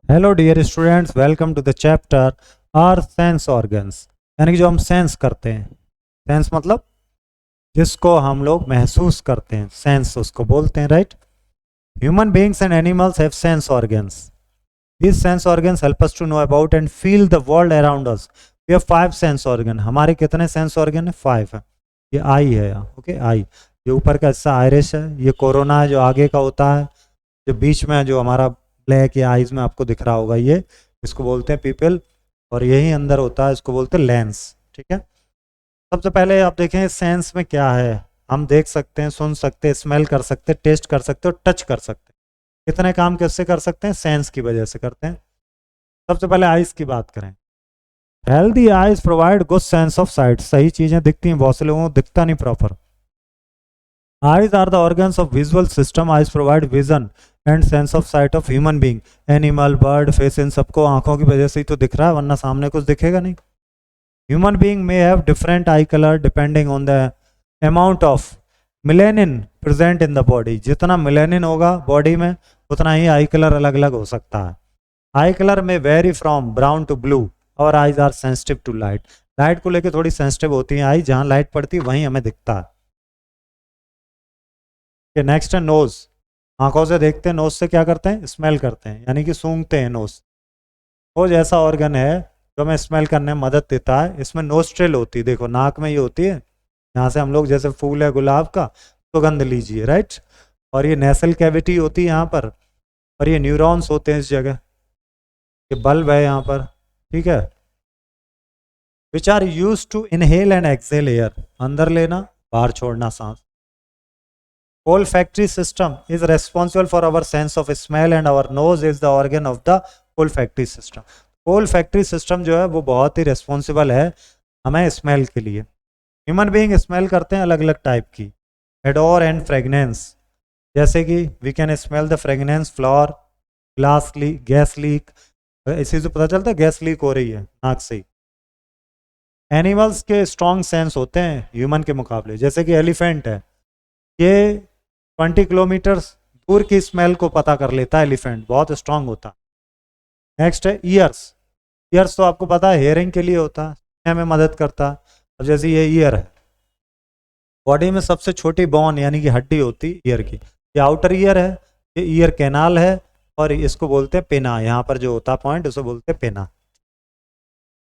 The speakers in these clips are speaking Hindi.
Hello dear students, welcome to the chapter our sense organs. यानी कि जो हम सेंस करते हैं, सेंस मतलब जिसको हम लोग महसूस करते हैं, सेंस उसको बोलते हैं, right. Human beings and animals have sense organs. These sense organs help us to know about and feel the world around us. We have 5 sense organ. हमारे कितने सेंस ऑर्गन है? 5 है। ये आई है, ओके, आई। ये ऊपर का हिस्सा आयरिस है, ये कोरोना है जो आगे का होता है, जो बीच में जो हमारा ब्लैक या आईज में आपको दिख रहा होगा, ये इसको बोलते हैं पीपल। और यही अंदर होता है, इसको बोलते हैं लेंस। ठीक है। सबसे पहले आप देखें सेंस में क्या है। हम देख सकते हैं, सुन सकते हैं, स्मेल कर सकते हैं, टेस्ट कर सकते हैं और टच कर सकते हैं। कितने काम किससे कर सकते हैं? सेंस की वजह से करते हैं। सबसे पहले आइज की बात करें। Healthy eyes provide good sense of site. सही चीजें दिखती हैं, बहुत से लोगों को दिखता नहीं proper. Eyes are the organs of visual system. Eyes provide vision and sense of sight of human being. Animal, bird, fish, इन सबको आंखों की वजह से ही तो दिख रहा है, वरना सामने कुछ दिखेगा नहीं। Human being may have different eye colour depending on the amount of melanin present in the body. जितना मिलेनिन होगा बॉडी में उतना ही आई कलर अलग अलग हो सकता है। आई कलर में vary from brown to blue. और eyes are sensitive to light. Light को लेकर थोड़ी सेंसिटिव होती है आई, जहां लाइट पड़ती है वहीं हमें दिखता है। नेक्स्ट है नोज। आंखों से देखते हैं, नोज से क्या करते हैं? स्मेल करते हैं, यानी कि सूंघते हैं। नोज नोज ऐसा ऑर्गन है जो हमें स्मेल करने में मदद देता है। इसमें नोस्ट्रिल होती है, देखो नाक में ये होती है, यहाँ से हम लोग जैसे फूल है गुलाब का, सुगंध लीजिए, राइट। और ये नेसल कैविटी होती है यहाँ पर, और ये न्यूरॉन्स होते हैं इस जगह, ये बल्ब है यहाँ पर, ठीक है। Which are use to inhale and exhale air. अंदर लेना, बाहर छोड़ना सांस। olfactory system is responsible for our sense of smell and our nose is the organ of the olfactory system. olfactory system जो है वो बहुत ही responsible है हमें स्मेल के लिए। ह्यूमन बीइंग स्मेल करते हैं अलग अलग टाइप की। एडोर एंड फ्रेगनेंस, जैसे कि we can smell the fragrance flower, glass leak, gas leak. इसी से पता चलता है गैस लीक हो रही है नाक से ही। एनिमल्स के स्ट्रॉन्ग सेंस होते हैं ह्यूमन के मुकाबले, जैसे कि एलिफेंट है, ये 20 किलोमीटर दूर की स्मेल को पता कर लेता है। एलिफेंट बहुत स्ट्रांग होता है। नेक्स्ट है ईयर्स। ईयर्स तो आपको पता है हेयरिंग के लिए होता है, सुनने में मदद करता है। अब जैसे ये ईयर है, बॉडी में सबसे छोटी बोन यानी कि हड्डी होती है ईयर की, ये आउटर ईयर है, ये ईयर कैनाल है, और इसको बोलते हैं पेना। यहाँ पर जो होता है पॉइंट उसे बोलते हैं पेना।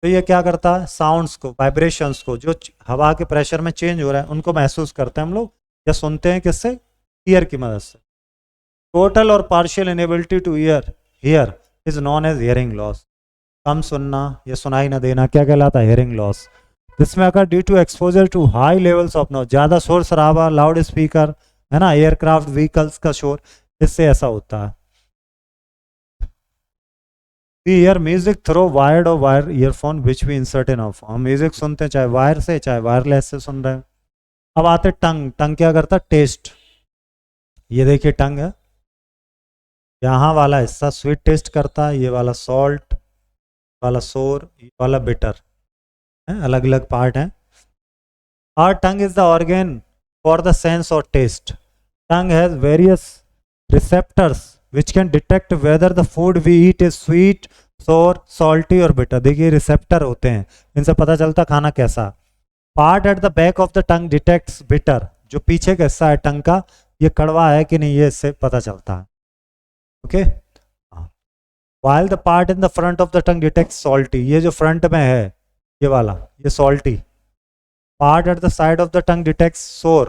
तो ये क्या करता है? साउंड्स को, वाइब्रेशंस को, जो हवा के प्रेशर में चेंज हो रहा है उनको महसूस करते हैं हम लोग, या सुनते हैं किससे? ईयर की मदद से। टोटल और partial inability to ear hear is known as hearing loss. कम सुनना या सुनाई न देना क्या कहलाता है? Hearing loss. जिसमें अगर due to exposure to high levels of noise, ज़्यादा शोर शराबा, लाउड स्पीकर है ना, एयरक्राफ्ट व्हीकल्स का शोर, इससे ऐसा होता है। ईयर म्यूजिक थ्रो वायर्ड और wire earphone which we insert in of. हम म्यूजिक सुनते हैं चाहे वायर से चाहे वायरलेस से सुन रहे हैं। अब आते टंग। टंग क्या करता है? टेस्ट। ये देखिए टंग है, यहाँ वाला हिस्सा स्वीट टेस्ट करता है, ये वाला सॉल्ट, वाला सोर, ये वाला बिटर है, अलग अलग पार्ट हैं। Our tongue is the organ for the sense और taste. Tongue has various receptors which can detect whether the food we eat is sweet, sour, salty और बिटर। देखिए रिसेप्टर होते हैं, इनसे पता चलता खाना कैसा। Part at the back of the tongue detects bitter. जो पीछे का हिस्सा है टंग का, ये कड़वा है कि नहीं, ये इससे पता चलता है, okay. while the part in the front of the tongue detects salty। ये जो फ्रंट में है ये वाला, ये salty। part at the side of the tongue detects sour।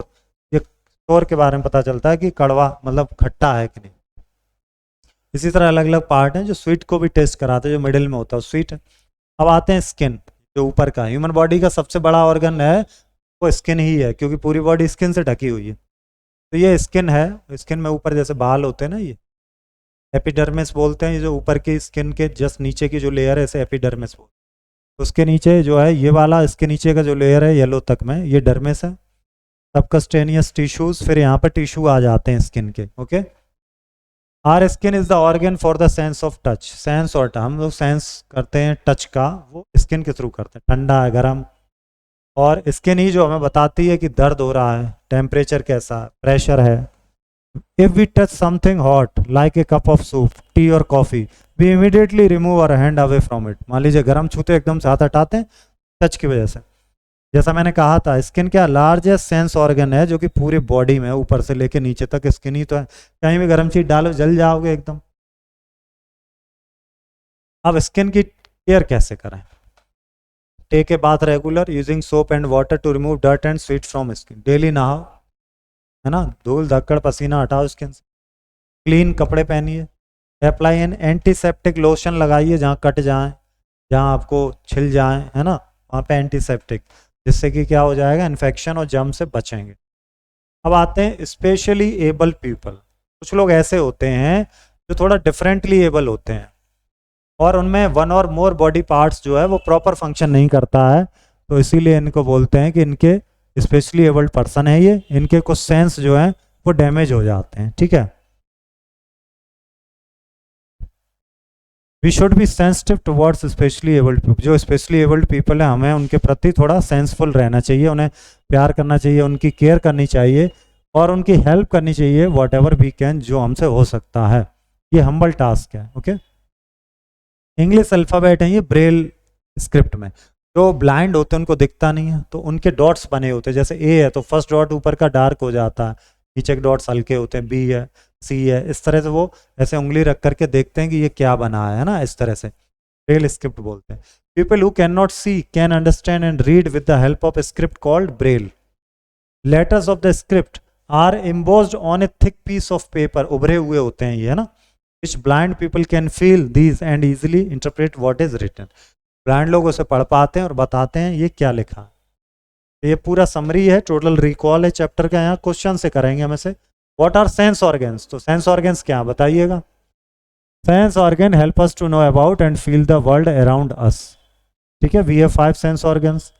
ये sour के बारे में पता चलता है कि कड़वा मतलब खट्टा है कि नहीं। इसी तरह अलग अलग पार्ट हैं जो स्वीट को भी टेस्ट कराते हैं, जो मिडिल में होता है स्वीट है। अब आते हैं स्किन, जो ऊपर का। ह्यूमन बॉडी का सबसे बड़ा ऑर्गन है वो स्किन ही है, क्योंकि पूरी बॉडी स्किन से ढकी हुई है। तो ये स्किन है, स्किन में ऊपर जैसे बाल होते हैं ना, ये एपिडर्मिस बोलते हैं। ये जो ऊपर की स्किन के जस्ट नीचे की जो लेयर है इसे एपिडर्मिस बोलते हैं। उसके नीचे जो है ये वाला, इसके नीचे का जो लेयर है येलो तक में, ये डर्मिस है। सबकस्टेनियस टिश्यूज, फिर यहाँ पर टिश्यू आ जाते हैं स्किन के, okay. Our skin is the organ for the sense of touch. Sense और हम लोग सेंस करते हैं टच का, वो स्किन के थ्रू करते हैं, ठंडा है, गर्म। और स्किन ही जो हमें बताती है कि दर्द हो रहा है, टेम्परेचर कैसा, प्रेशर है। If we touch something hot like a cup of soup, tea or coffee, we immediately remove our hand away from it. मान लीजिए गर्म छूते एकदम से हाथ हटाते हैं टच की वजह से। जैसा मैंने कहा था स्किन क्या लार्जेस्ट सेंस ऑर्गन है जो कि पूरी बॉडी में ऊपर से लेके नीचे तक स्किन ही तो है। कहीं भी गर्म चीज डालो जल जाओगे एकदम। अब स्किन की केयर कैसे करें? Take a bath regular using soap and water to remove dirt and sweat from skin. Daily नहाओ, है ना, धूल धक्कड़ पसीना हटाओ स्किन से। क्लीन कपड़े पहनिए। अप्लाई एन एंटीसेप्टिक लोशन लगाइए जहाँ कट जाए, जहाँ आपको छिल जाए, है ना, वहाँ पे एंटीसेप्टिक, जिससे कि क्या हो जाएगा, इन्फेक्शन और जर्म से बचेंगे। अब आते हैं स्पेशली एबल पीपल। कुछ लोग ऐसे होते हैं जो थोड़ा डिफरेंटली एबल होते हैं और उनमें वन और मोर बॉडी पार्ट्स जो है वो प्रॉपर फंक्शन नहीं करता है, तो इसीलिए इनको बोलते हैं कि इनके स्पेशली एबल्ड पर्सन है ये, इनके कुछ सेंस जो हैं वो डैमेज हो जाते हैं। ठीक है, we should be sensitive towards specially abled people. जो स्पेशली एबल्ड पीपल है हमें उनके प्रति थोड़ा सेंसफुल रहना चाहिए, उन्हें प्यार करना चाहिए, उनकी केयर करनी चाहिए और उनकी हेल्प करनी चाहिए वॉट एवर वी कैन, जो हमसे हो सकता है। ये हम्बल टास्क है। ओके, इंग्लिश अल्फ़ाबेट है ये ब्रेल स्क्रिप्ट में। जो ब्लाइंड होते हैं उनको दिखता नहीं है तो उनके डॉट्स बने होते हैं। जैसे ए है तो फर्स्ट डॉट ऊपर का डार्क हो जाता है, नीचे के डॉट्स हल्के होते हैं। बी है, सी है, इस तरह से वो ऐसे उंगली रख करके देखते हैं कि ये क्या बना है ना, इस तरह से ब्रेल स्क्रिप्ट बोलते हैं। People who can not see can understand and read with the help of script called Braille. Letters of the script are embossed on a thick piece of paper. उभरे हुए होते हैं ये, है ना, which blind people can feel these and easily interpret what is written। Blind लोग उसे पढ़ पाते हैं और बताते हैं ये क्या लिखा है। ये पूरा समरी है, टोटल रिकॉल है चैप्टर का। यहाँ क्वेश्चन से करेंगे हमें से। What are sense organs? तो सेंस ऑर्गन्स क्या बताइएगा? Sense organ help us to know about and feel the world around us. ठीक है, we have 5 sense organs.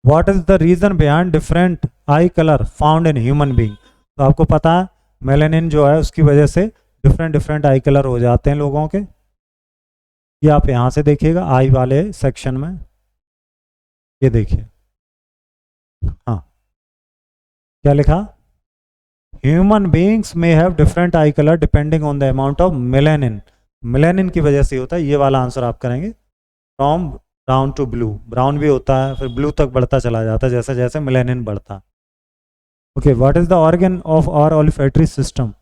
What is the reason behind different eye colour found in human being? तो आपको पता है मेलानिन जो है उसकी वजह से डिफरेंट आई कलर हो जाते हैं लोगों के। ये आप यहाँ से देखिएगा आई वाले सेक्शन में, ये देखिए, हाँ क्या लिखा, ह्यूमन बीइंग्स में have different eye colour depending on the amount of melanin. Melanin की वजह से होता है। ये वाला आंसर आप करेंगे, from brown to blue. Brown भी होता है फिर ब्लू तक बढ़ता चला जाता है जैसे जैसे मेलानिन बढ़ता है। Okay, what is the organ of our olfactory system?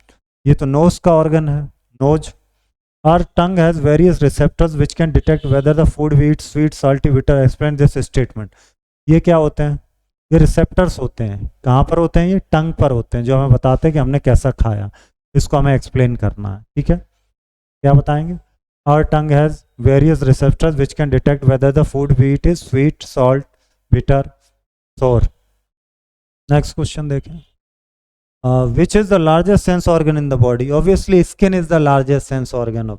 ये तो नोज का ऑर्गन है, nose. Our tongue has various receptors which can detect whether the food we eat sweet, salty, bitter। Explain this statement। ये क्या होते हैं? ये रिसेप्टर्स होते हैं। कहाँ पर होते हैं? ये टंग पर होते हैं, जो हमें बताते हैं कि हमने कैसा खाया। इसको हमें एक्सप्लेन करना है। ठीक है, क्या बताएंगे? Our tongue has various receptors which can detect whether the food we eat is sweet, salt, bitter, sour। Next question देखें। Which is the largest sense organ in the body? Obviously skin is the largest sense organ of।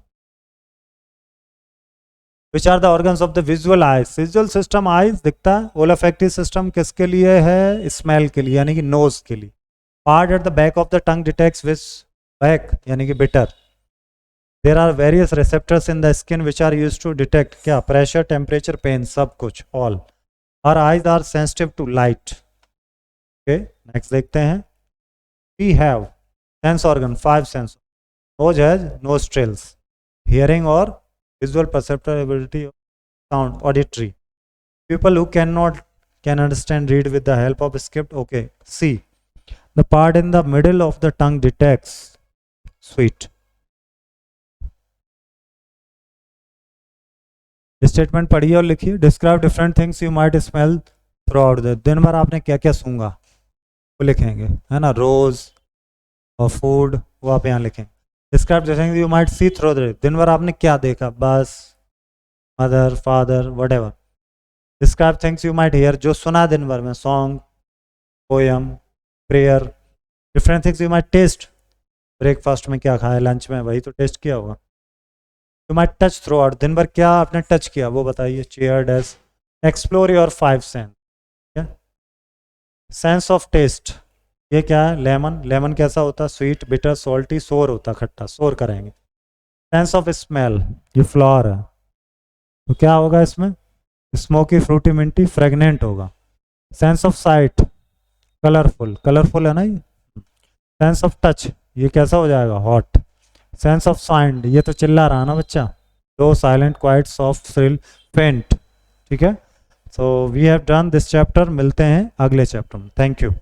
Which are the organs of the visual eyes? Visual system eyes दिखता है। olfactory system किसके लिए है? स्मेल के लिए, यानी कि नोज के लिए। Part at the back of the tongue detects which back, यानी कि bitter। There are various receptors in the skin which are used to detect क्या? Pressure, temperature, pain, सब कुछ, all। Our eyes are sensitive to light। Okay, next देखते हैं। We have sense organ, 5 sense। Nose has nostrils, hearing or visual perceptibility of sound, auditory। People who cannot can understand read with the help of script। Okay, C, the part in the middle of the tongue detects sweet। Statement पढ़िए और लिखिए। Describe different things you might smell through out the. दिन भर आपने क्या क्या सूंघा वो लिखेंगे, है ना, रोज और फूड, वो आप यहाँ लिखें। Describe the things you might see through the. दिन भर आपने क्या देखा? Bus, mother, father, whatever. Describe things you might hear, जो सुना दिन भर में, song, poem, prayer. Different things you might taste, breakfast में क्या खाया, लंच में वही तो टेस्ट किया होगा। You might touch throughout, दिन भर क्या आपने टच किया वो बताइए। Chair, desk. Explore your 5 sense. Sense of taste, ये क्या है? लेमन। लेमन कैसा होता है? स्वीट, बिटर, सॉल्टी, सोर होता है, खट्टा, सोर करेंगे। सेंस ऑफ स्मेल, ये फ्लावर है तो क्या होगा इसमें? स्मोकी, फ्रूटी, मिंटी, फ्रेगनेंट होगा। Sense of site, colourful, colourful है ना ये। सेंस ऑफ टच, ये कैसा हो जाएगा? हॉट। सेंस ऑफ साउंड, ये तो चिल्ला रहा ना बच्चा, low, silent, quiet, soft, shrill, faint. ठीक है, so we have done this chapter, मिलते हैं अगले चैप्टर में। Thank you.